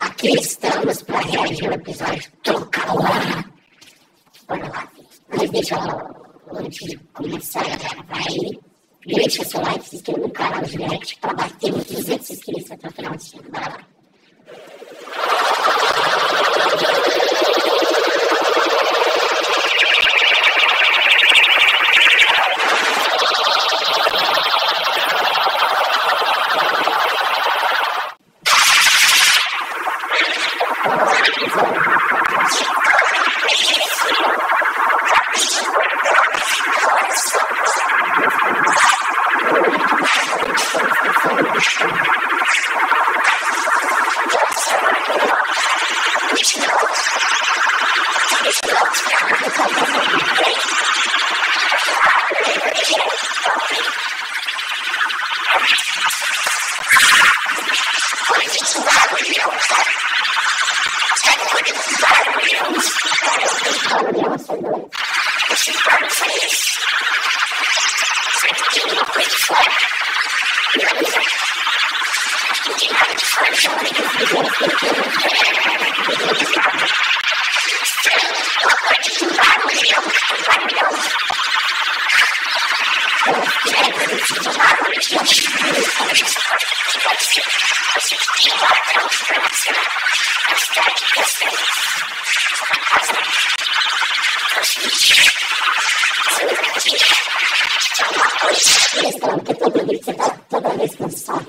Aqui estamos para reagir ao episódio Toca-lá. Bora lá. Mas antes de começar a gravar aí, deixa seu like, se inscreva no canal de direct para bater 200 inscritos até o final de semana. Bora lá. Toda vez cansado.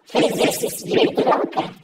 Fez exercício direito não, cara.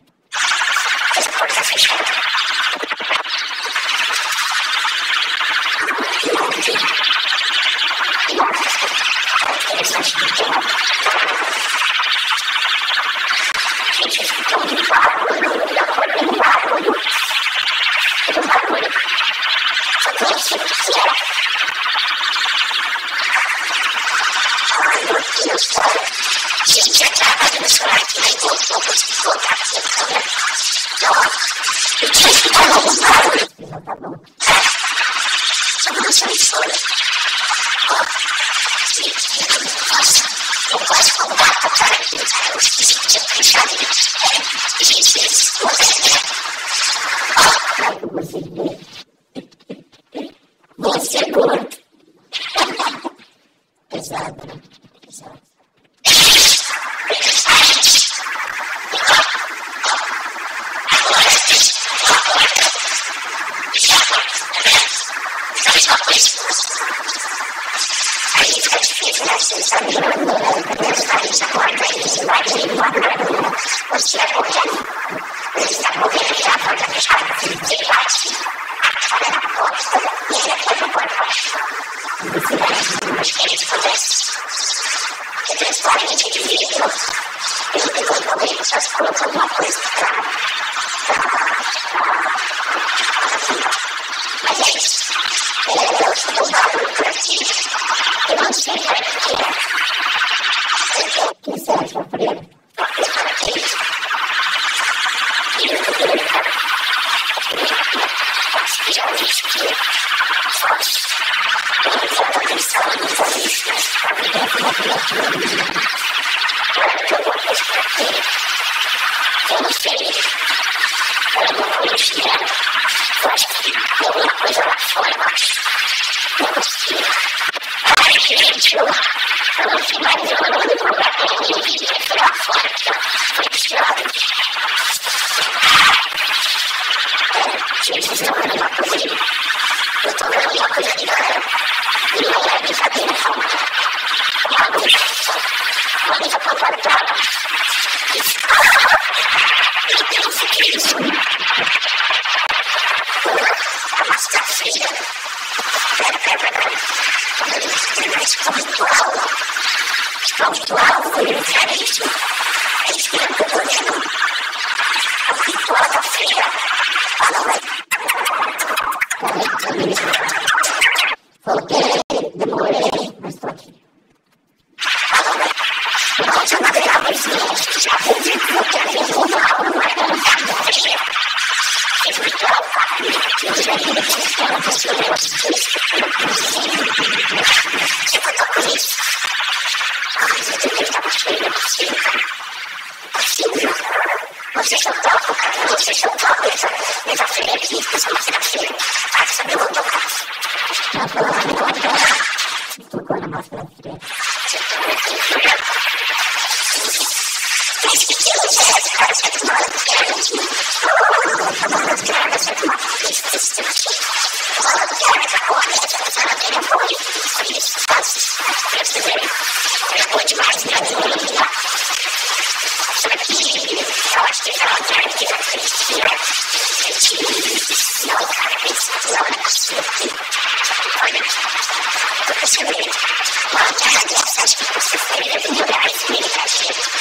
Você é gordo. Pesado, né? Pesado. O que você acha, Freira? Demorei, mas tô aqui. Vocês são pobres, mas a Freira aqui, eu sou uma Freira. Ah, que sabe onde eu faço? Ela falou, tocou na máscara da Freira. Mas que aquilo é esse cara que eu moro, que é gente. É bom demais, né? Só que eu acho que ela quer que eu acredite. Não, cara, não é possível. Olha, eu percebi. Uma guerra dessas que você fez de lugares negativos.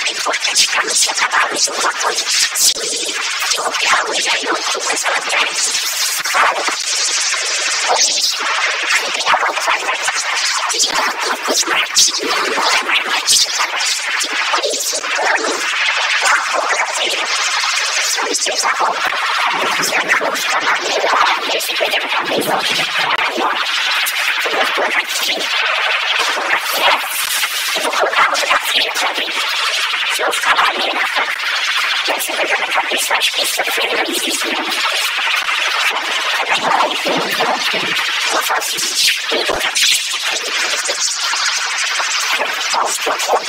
É importante para você acabar com uma coisa assim, colocar a luz aí no outro, mas ela tem claro, hoje, a liberal faz uma coisa marketing, não é mais marketing, por isso, a roupa da feira, são os seus a roupa, você acabou de ficar melhor, esse coisa que talvez eu vou colocar aqui, eu vou colocar a roupa da feira também. Se eu ficar lá ali na frente, você vai ver na cabeça, acho que essa Freira não existe mesmo. Eu faço o seguinte, eu vou aos poucos,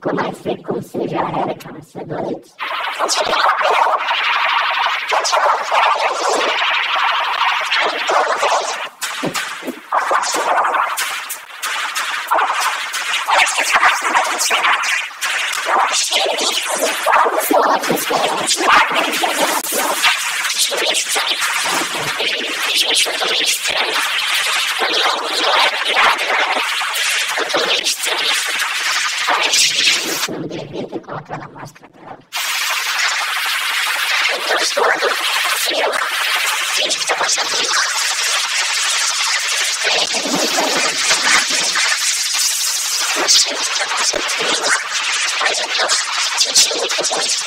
ficou mais seco como se já era, cara, você é doente. Não devia ter colocado a máscara dela. Eu tô todo frio. Finge que tá passando frio. Não sei o que tá passando frio. Mas eu tô sentindo muita coisa.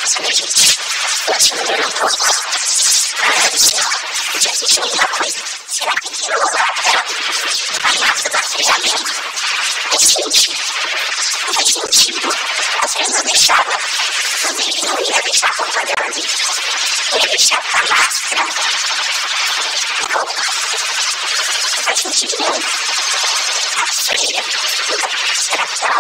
Sabe, gente? Eu acho que eu não posso. Ai, do céu. Eu já senti muita coisa. Será que eu vou usar a máscara da Freira mesmo? Eu senti. Não faz sentido. Às vezes eu deixava. Eu não ia deixar a roupa dela ali. Eu ia deixar a máscara. Não. Não faz sentido nenhum. A Freira. Será que ela...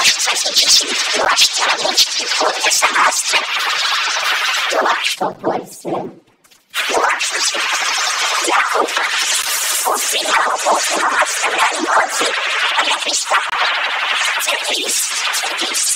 Acho que faz sentido. Eu acho que ela modificou essa máscara. Eu acho que pode ser. Eu acho que e a roupa. Ou sem a roupa, ou sem a máscara. Não pode ser. A minha cristã. Ser feliz. Ser feliz.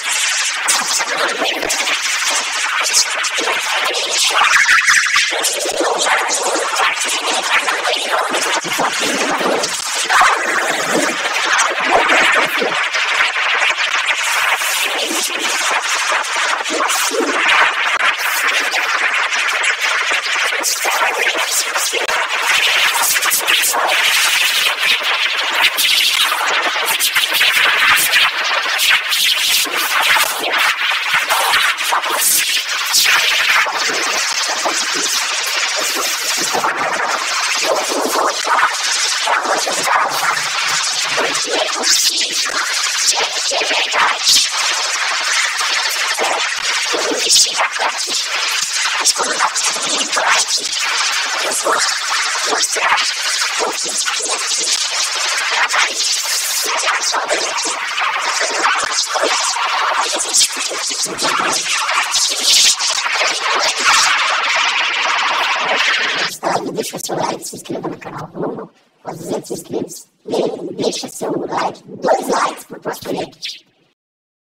hashtag, deixa seu like, se inscreva no canal rumo aos 200 inscritos e deixa seu like, 2 likes por post react.